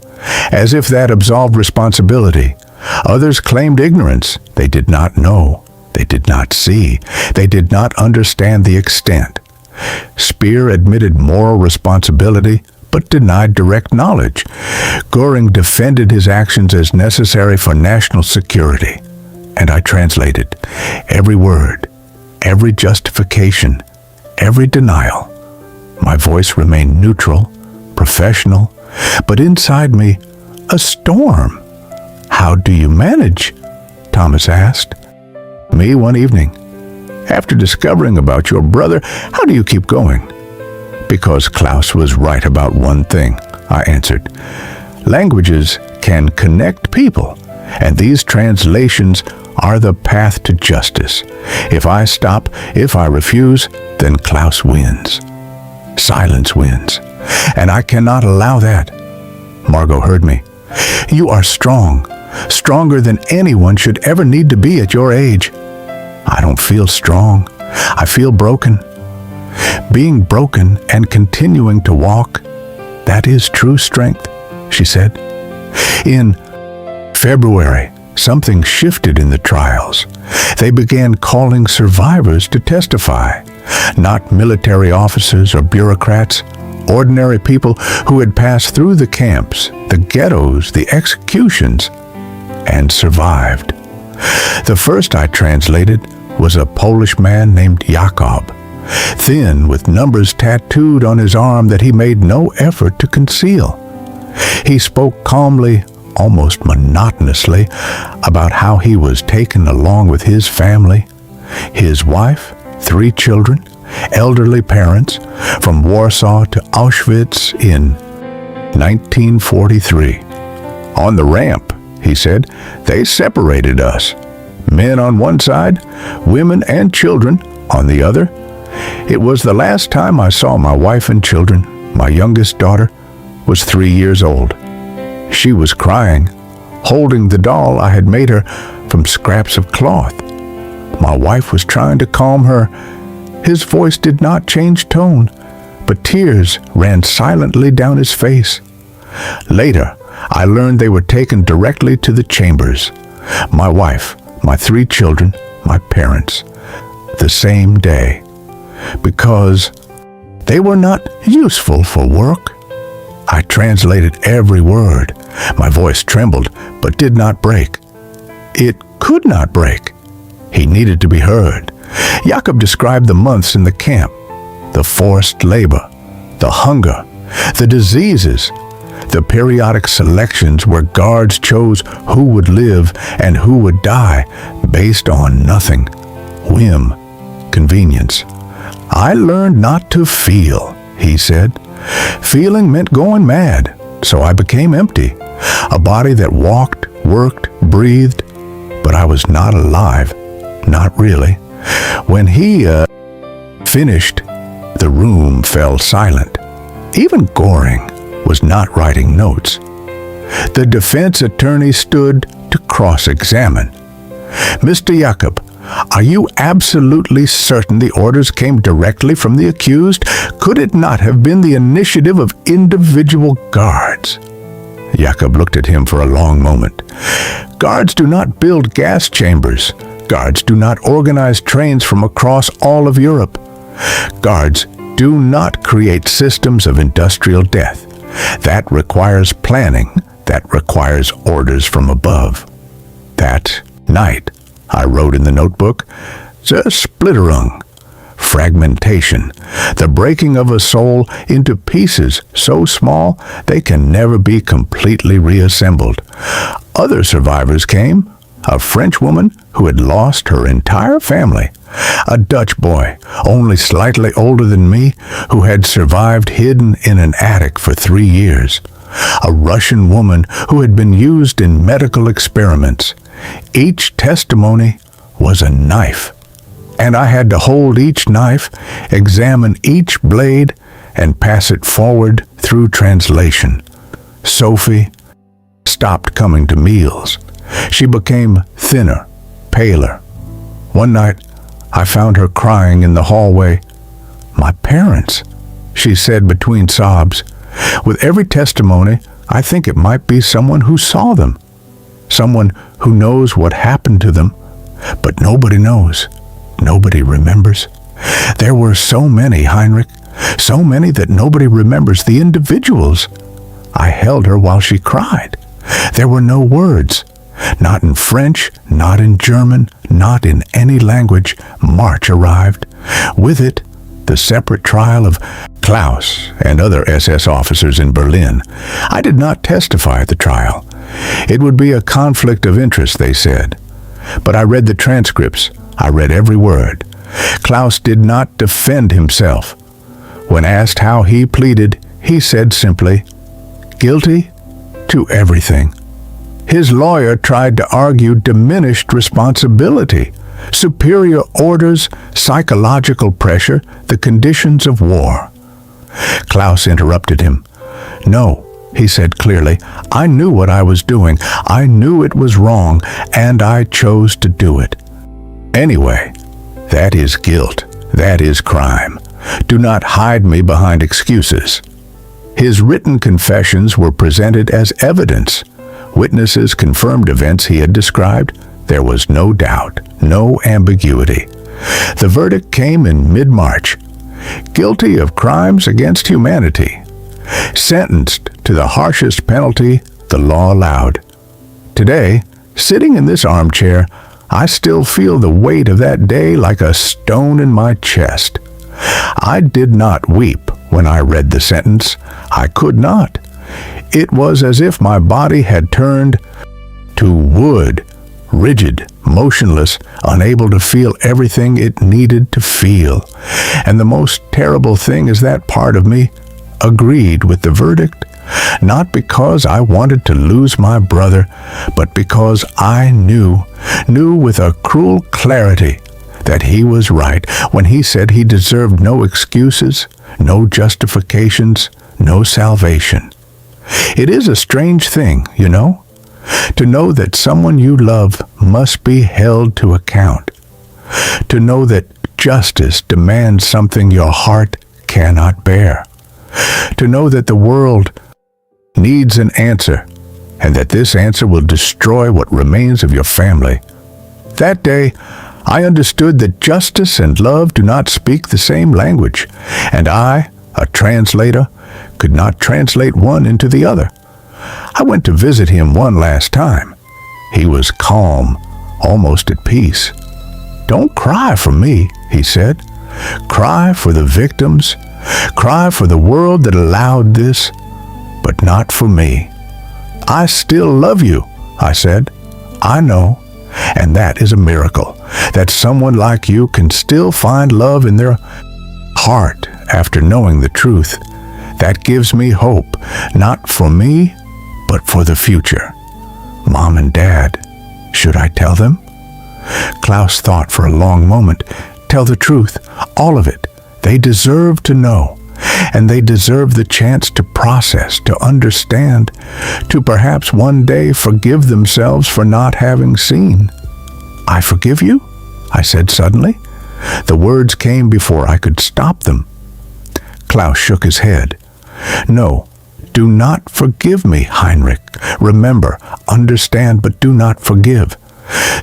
S2: as if that absolved responsibility. Others claimed ignorance. They did not know. They did not see. They did not understand the extent. Speer admitted moral responsibility, but denied direct knowledge. Göring defended his actions as necessary for national security. And I translated every word, every justification, every denial. My voice remained neutral, professional, but inside me, a storm. "How do you manage?" Thomas asked me one evening. "After discovering about your brother, how do you keep going?" "Because Klaus was right about one thing," I answered. "Languages can connect people, and these translations are the path to justice. If I stop, if I refuse, then Klaus wins. Silence wins, and I cannot allow that." Margot heard me. "You are strong, stronger than anyone should ever need to be at your age." "I don't feel strong. I feel broken." "Being broken and continuing to walk, that is true strength," she said. In February, something shifted in the trials. They began calling survivors to testify, not military officers or bureaucrats, ordinary people who had passed through the camps, the ghettos, the executions, and survived. The first I translated was a Polish man named Jakob, thin with numbers tattooed on his arm that he made no effort to conceal. He spoke calmly, almost monotonously, about how he was taken along with his family, his wife, 3 children, elderly parents, from Warsaw to Auschwitz in 1943. "On the ramp," he said, "they separated us. Men on one side, women and children on the other. It was the last time I saw my wife and children. My youngest daughter was 3 years old. She was crying, holding the doll I had made her from scraps of cloth. My wife was trying to calm her. His voice did not change tone, but tears ran silently down his face. Later, I learned they were taken directly to the chambers. My wife, my 3 children, my parents, the same day, because they were not useful for work." I translated every word. My voice trembled, but did not break. It could not break. He needed to be heard. Jakob described the months in the camp, the forced labor, the hunger, the diseases, the periodic selections where guards chose who would live and who would die based on nothing, whim, convenience. I learned not to feel, he said. Feeling meant going mad, so I became empty, a body that walked, worked, breathed, but I was not alive, not really. When he finished, the room fell silent. Even Goring was not writing notes. The defense attorney stood to cross-examine. Mr. Jakob, are you absolutely certain the orders came directly from the accused? Could it not have been the initiative of individual guards? Jakob looked at him for a long moment. Guards do not build gas chambers. Guards do not organize trains from across all of Europe. Guards do not create systems of industrial death. That requires planning. That requires orders from above. That night, I wrote in the notebook, Zersplitterung, fragmentation, the breaking of a soul into pieces so small they can never be completely reassembled. Other survivors came, a French woman who had lost her entire family, a Dutch boy, only slightly older than me, who had survived hidden in an attic for 3 years, a Russian woman who had been used in medical experiments. Each testimony was a knife, and I had to hold each knife, examine each blade, and pass it forward through translation. Sophie stopped coming to meals. She became thinner, paler. One night, I found her crying in the hallway. "My parents," she said between sobs. With every testimony, I think it might be someone who saw them, someone who knows what happened to them, but nobody knows. Nobody remembers. There were so many, Heinrich, so many that nobody remembers the individuals. I held her while she cried. There were no words. Not in French, not in German, not in any language. March arrived. With it, the separate trial of Klaus and other SS officers in Berlin. I did not testify at the trial. It would be a conflict of interest, they said. But I read the transcripts. I read every word. Klaus did not defend himself. When asked how he pleaded, he said simply, "Guilty to everything." His lawyer tried to argue diminished responsibility, superior orders, psychological pressure, the conditions of war. Klaus interrupted him. "No," he said clearly, "I knew what I was doing. I knew it was wrong, and I chose to do it. Anyway, that is guilt. That is crime. Do not hide me behind excuses." His written confessions were presented as evidence. Witnesses confirmed events he had described. There was no doubt, no ambiguity. The verdict came in mid-March. Guilty of crimes against humanity. Sentenced to the harshest penalty the law allowed. Today, sitting in this armchair, I still feel the weight of that day like a stone in my chest. I did not weep when I read the sentence. I could not. It was as if my body had turned to wood, rigid, motionless, unable to feel everything it needed to feel. And the most terrible thing is that part of me agreed with the verdict, not because I wanted to lose my brother, but because I knew with a cruel clarity that he was right when he said he deserved no excuses, no justifications, no salvation. It is a strange thing, you know, to know that someone you love must be held to account, to know that justice demands something your heart cannot bear, to know that the world needs an answer, and that this answer will destroy what remains of your family. That day, I understood that justice and love do not speak the same language, and I, a translator, could not translate one into the other. I went to visit him one last time. He was calm, almost at peace. "Don't cry for me," he said. "Cry for the victims. Cry for the world that allowed this, but not for me." "I still love you," I said. "I know, and that is a miracle, that someone like you can still find love in their heart after knowing the truth. That gives me hope, not for me, but for the future." Mom and Dad, should I tell them? Klaus thought for a long moment. Tell the truth, all of it. They deserve to know, and they deserve the chance to process, to understand, to perhaps one day forgive themselves for not having seen. "I forgive you?" I said suddenly. The words came before I could stop them. Klaus shook his head. "No, do not forgive me, Heinrich. Remember, understand, but do not forgive.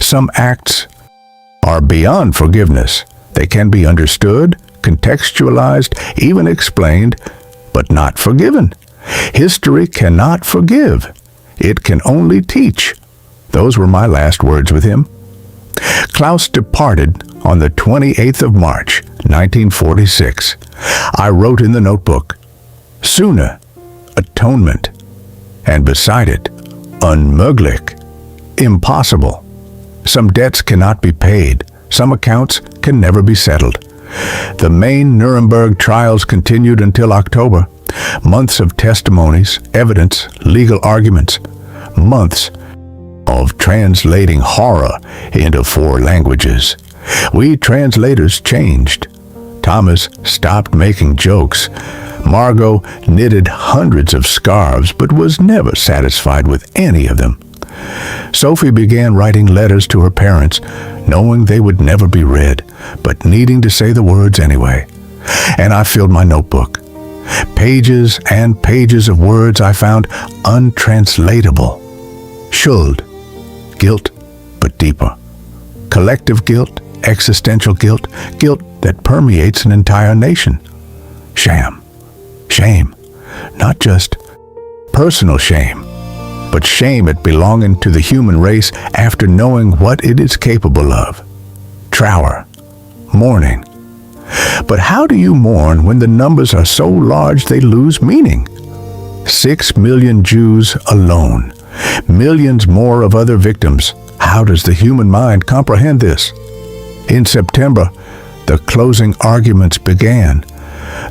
S2: Some acts are beyond forgiveness. They can be understood, contextualized, even explained, but not forgiven. History cannot forgive. It can only teach." Those were my last words with him. Klaus departed on the 28th of March, 1946. I wrote in the notebook, "Sühne, atonement," and beside it, "Unmöglich," impossible. Some debts cannot be paid. Some accounts can never be settled. The main Nuremberg Trials continued until October. Months of testimonies, evidence, legal arguments. Months of translating horror into 4 languages. We translators changed. Thomas stopped making jokes. Margot knitted hundreds of scarves, but was never satisfied with any of them. Sophie began writing letters to her parents, knowing they would never be read, but needing to say the words anyway. And I filled my notebook. Pages and pages of words I found untranslatable. Schuld, guilt, but deeper. Collective guilt, existential guilt, guilt that permeates an entire nation. Shame, not just personal shame, but shame at belonging to the human race after knowing what it is capable of. Trauer, mourning. But how do you mourn when the numbers are so large they lose meaning? 6 million Jews alone, millions more of other victims. How does the human mind comprehend this? In September, the closing arguments began.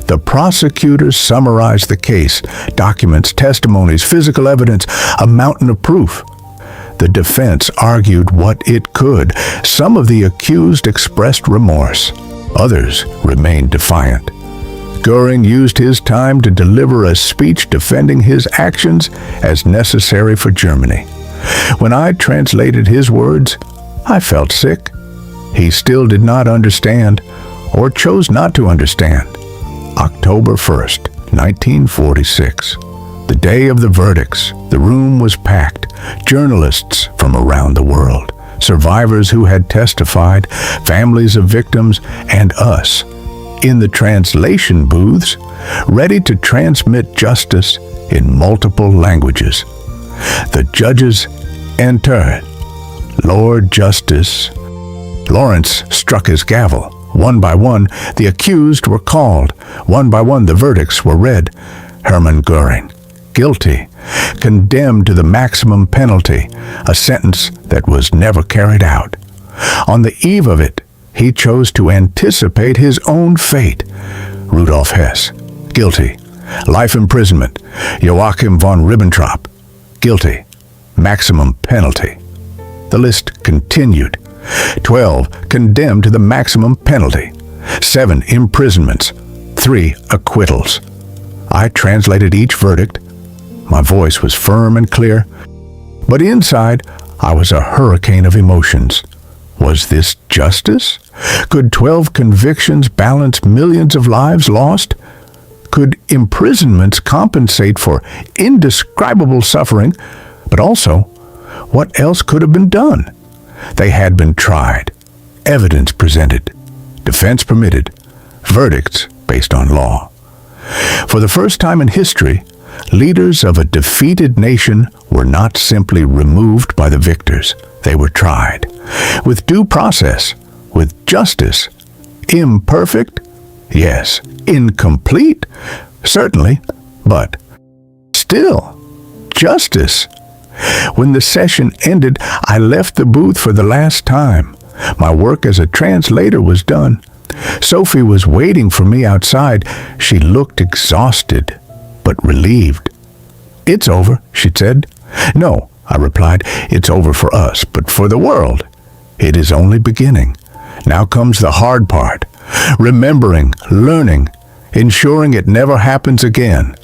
S2: The prosecutors summarized the case, documents, testimonies, physical evidence, a mountain of proof. The defense argued what it could. Some of the accused expressed remorse. Others remained defiant. Göring used his time to deliver a speech defending his actions as necessary for Germany. When I translated his words, I felt sick. He still did not understand, or chose not to understand. October 1st, 1946. The day of the verdicts. The room was packed. Journalists from around the world, survivors who had testified, families of victims, and us, in the translation booths, ready to transmit justice in multiple languages. The judges entered. Lord Justice Lawrence struck his gavel. One by one, the accused were called. One by one, the verdicts were read. Hermann Göring, guilty, condemned to the maximum penalty, a sentence that was never carried out. On the eve of it, he chose to anticipate his own fate. Rudolf Hess, guilty, life imprisonment. Joachim von Ribbentrop, guilty, maximum penalty. The list continued. 12 condemned to the maximum penalty, 7 imprisonments, 3 acquittals. I translated each verdict. My voice was firm and clear, but inside I was a hurricane of emotions. Was this justice? Could 12 convictions balance millions of lives lost? Could imprisonments compensate for indescribable suffering? But also, what else could have been done? They had been tried, evidence presented, defense permitted, verdicts based on law. For the first time in history, leaders of a defeated nation were not simply removed by the victors. They were tried, with due process, with justice. Imperfect? Yes. Incomplete? Certainly. But still, justice. When the session ended, I left the booth for the last time. My work as a translator was done. Sophie was waiting for me outside. She looked exhausted, but relieved. "It's over," she said. "No," I replied, "it's over for us, but for the world, it is only beginning. Now comes the hard part. Remembering, learning, ensuring it never happens again."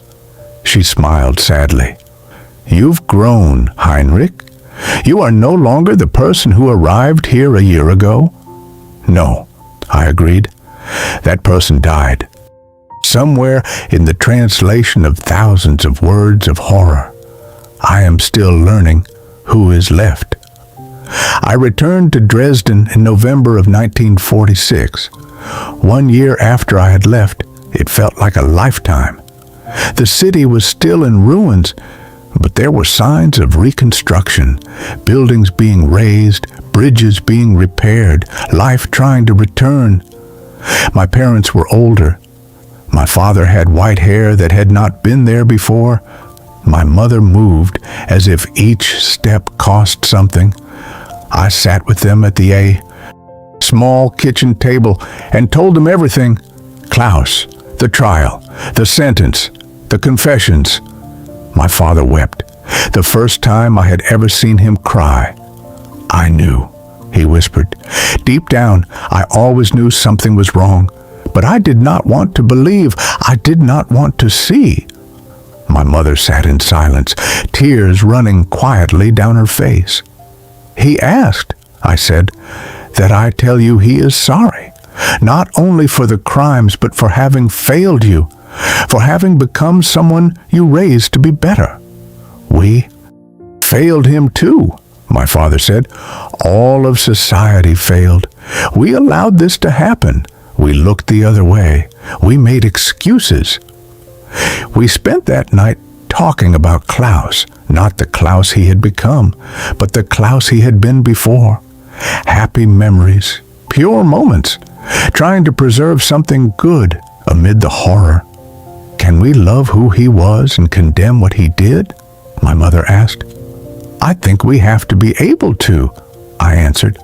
S2: She smiled sadly. "You've grown, Heinrich. You are no longer the person who arrived here a year ago." "No," I agreed. "That person died. Somewhere in the translation of thousands of words of horror, I am still learning who is left." I returned to Dresden in November of 1946. 1 year after I had left, it felt like a lifetime. The city was still in ruins, but there were signs of reconstruction, buildings being raised, bridges being repaired, life trying to return. My parents were older. My father had white hair that had not been there before. My mother moved as if each step cost something. I sat with them at the small kitchen table and told them everything. Klaus, the trial, the sentence, the confessions. My father wept. The first time I had ever seen him cry. "I knew," he whispered. "Deep down, I always knew something was wrong, but I did not want to believe. I did not want to see." My mother sat in silence, tears running quietly down her face. "He asked," I said, "that I tell you he is sorry, not only for the crimes, but for having failed you, for having become someone you raised to be better." "We failed him too," my father said. "All of society failed. We allowed this to happen. We looked the other way. We made excuses." We spent that night talking about Klaus, not the Klaus he had become, but the Klaus he had been before. Happy memories, pure moments, trying to preserve something good amid the horror. "Can we love who he was and condemn what he did?" my mother asked. "I think we have to be able to," I answered.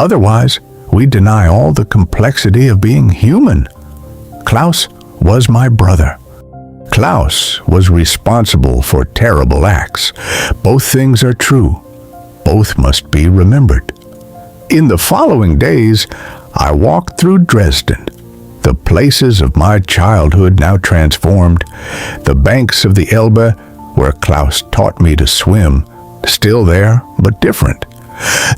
S2: "Otherwise, we deny all the complexity of being human. Klaus was my brother. Klaus was responsible for terrible acts. Both things are true. Both must be remembered." In the following days, I walked through Dresden, the places of my childhood now transformed, the banks of the Elbe where Klaus taught me to swim, still there but different,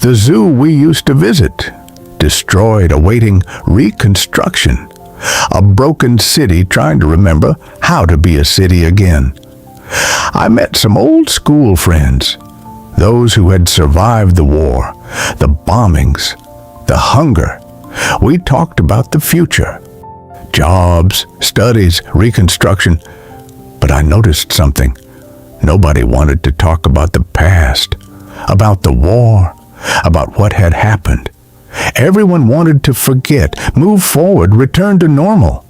S2: the zoo we used to visit, destroyed awaiting reconstruction, a broken city trying to remember how to be a city again. I met some old school friends, those who had survived the war, the bombings, the hunger. We talked about the future, jobs, studies, reconstruction. But I noticed something. Nobody wanted to talk about the past, about the war, about what had happened. Everyone wanted to forget, move forward, return to normal.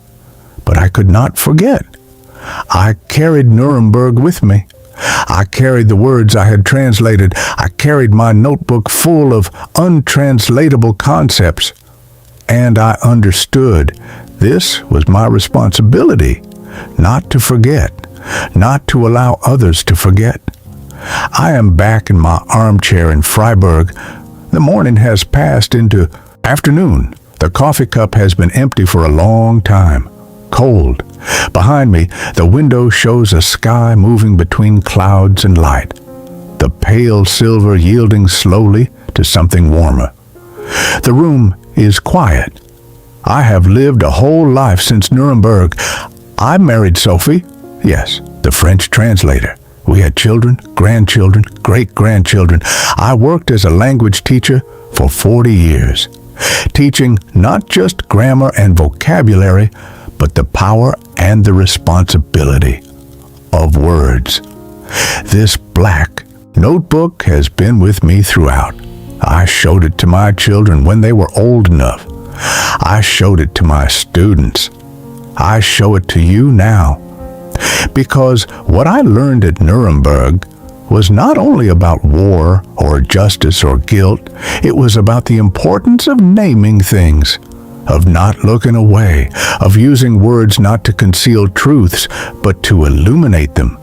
S2: But I could not forget. I carried Nuremberg with me. I carried the words I had translated. I carried my notebook full of untranslatable concepts. And I understood this was my responsibility, not to forget, not to allow others to forget. I am back in my armchair in Freiburg. The morning has passed into afternoon. The coffee cup has been empty for a long time. Cold. Behind me, the window shows a sky moving between clouds and light, the pale silver yielding slowly to something warmer. The room is quiet. I have lived a whole life since Nuremberg. I married Sophie, yes, the French translator. We had children, grandchildren, great-grandchildren. I worked as a language teacher for 40 years, teaching not just grammar and vocabulary, but the power and the responsibility of words. This black notebook has been with me throughout. I showed it to my children when they were old enough. I showed it to my students. I show it to you now. Because what I learned at Nuremberg was not only about war or justice or guilt, it was about the importance of naming things, of not looking away, of using words not to conceal truths, but to illuminate them.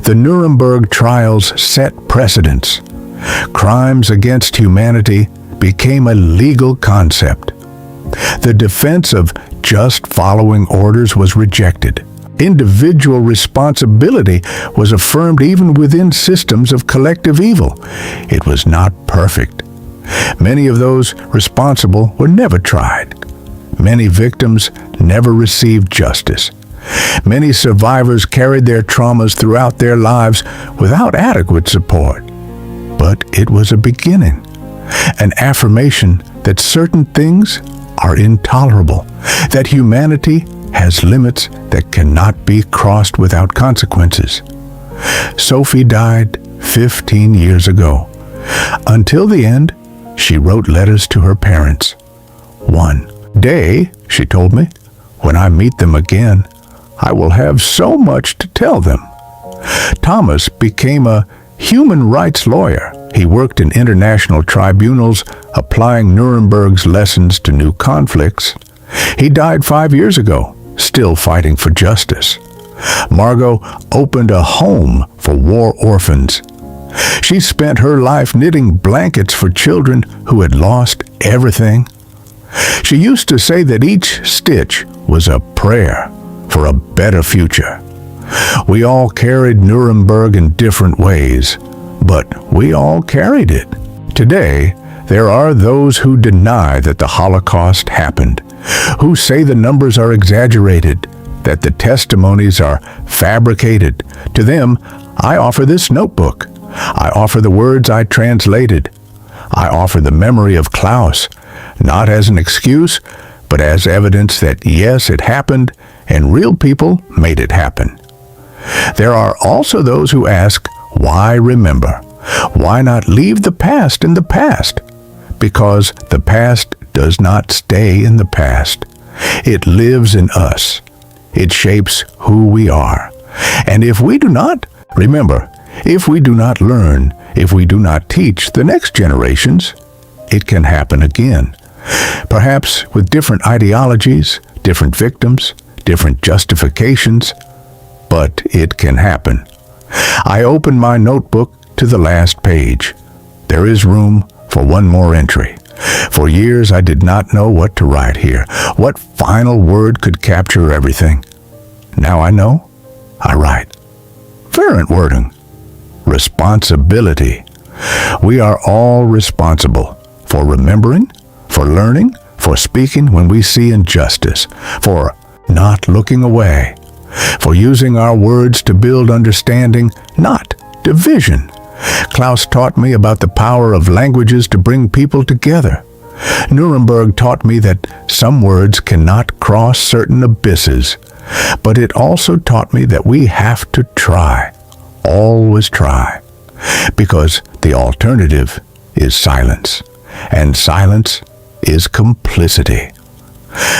S2: The Nuremberg Trials set precedents. Crimes against humanity became a legal concept. The defense of just following orders was rejected. Individual responsibility was affirmed even within systems of collective evil. It was not perfect. Many of those responsible were never tried. Many victims never received justice. Many survivors carried their traumas throughout their lives without adequate support. But it was a beginning, an affirmation that certain things are intolerable, that humanity has limits that cannot be crossed without consequences. Sophie died 15 years ago. Until the end, she wrote letters to her parents. One day, she told me, when I meet them again, I will have so much to tell them. Thomas became a human rights lawyer. He worked in international tribunals, applying Nuremberg's lessons to new conflicts. He died 5 years ago, still fighting for justice. Margot opened a home for war orphans. She spent her life knitting blankets for children who had lost everything. She used to say that each stitch was a prayer for a better future. We all carried Nuremberg in different ways, but we all carried it. Today, there are those who deny that the Holocaust happened, who say the numbers are exaggerated, that the testimonies are fabricated. To them, I offer this notebook. I offer the words I translated. I offer the memory of Klaus, not as an excuse, but as evidence that yes, it happened, and real people made it happen. There are also those who ask, why remember? Why not leave the past in the past? Because the past does not stay in the past. It lives in us. It shapes who we are. And if we do not, remember, if we do not learn, if we do not teach the next generations, it can happen again. Perhaps with different ideologies, different victims, different justifications, but it can happen. I open my notebook to the last page. There is room for one more entry. For years I did not know what to write here, what final word could capture everything. Now I know. I write. Verantwortung. Responsibility. We are all responsible for remembering, for learning, for speaking when we see injustice, for not looking away, for using our words to build understanding, not division. Klaus taught me about the power of languages to bring people together. Nuremberg taught me that some words cannot cross certain abysses, but it also taught me that we have to try, always try, because the alternative is silence, and silence is complicity.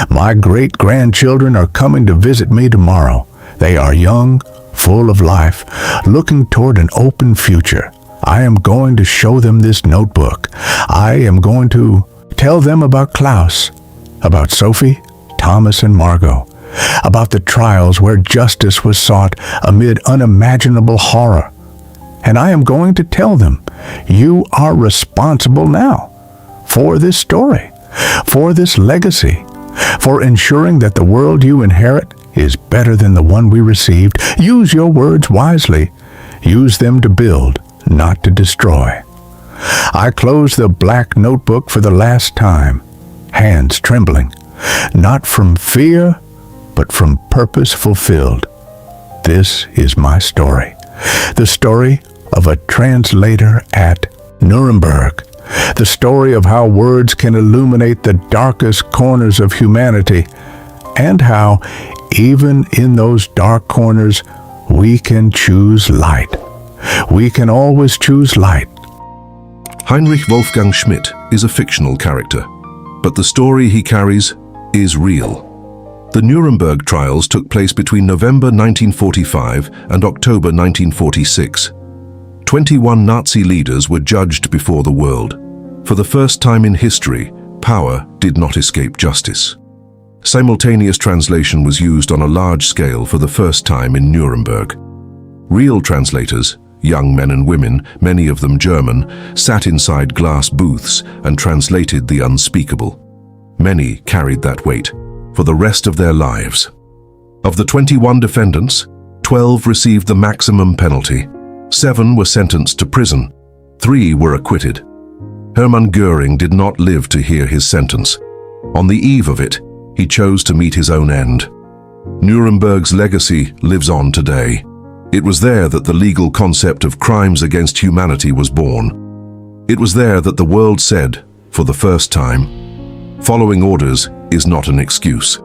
S2: My great-grandchildren are coming to visit me tomorrow. They are young, full of life, looking toward an open future. I am going to show them this notebook. I am going to tell them about Klaus, about Sophie, Thomas, and Margot, about the trials where justice was sought amid unimaginable horror. And I am going to tell them, you are responsible now for this story, for this legacy, for ensuring that the world you inherit is better than the one we received. Use your words wisely. Use them to build, not to destroy. I close the black notebook for the last time, hands trembling, not from fear, but from purpose fulfilled. This is my story, the story of a translator at Nuremberg, the story of how words can illuminate the darkest corners of humanity, and how, even in those dark corners, we can choose light. We can always choose light.
S1: Heinrich Wolfgang Schmidt is a fictional character, but the story he carries is real. The Nuremberg Trials took place between November 1945 and October 1946. 21 Nazi leaders were judged before the world. For the first time in history, power did not escape justice. Simultaneous translation was used on a large scale for the first time in Nuremberg. Real translators, young men and women, many of them German, sat inside glass booths and translated the unspeakable. Many carried that weight for the rest of their lives. Of the 21 defendants, 12 received the maximum penalty. 7 were sentenced to prison. 3 were acquitted. Hermann Göring did not live to hear his sentence. On the eve of it, he chose to meet his own end. Nuremberg's legacy lives on today. It was there that the legal concept of crimes against humanity was born. It was there that the world said, for the first time, following orders is not an excuse.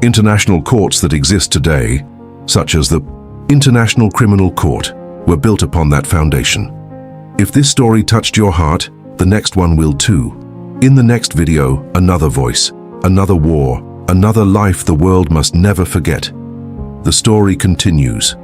S1: International courts that exist today, such as the International Criminal Court, were built upon that foundation. If this story touched your heart, the next one will too. In the next video, another voice, another war, another life the world must never forget. The story continues.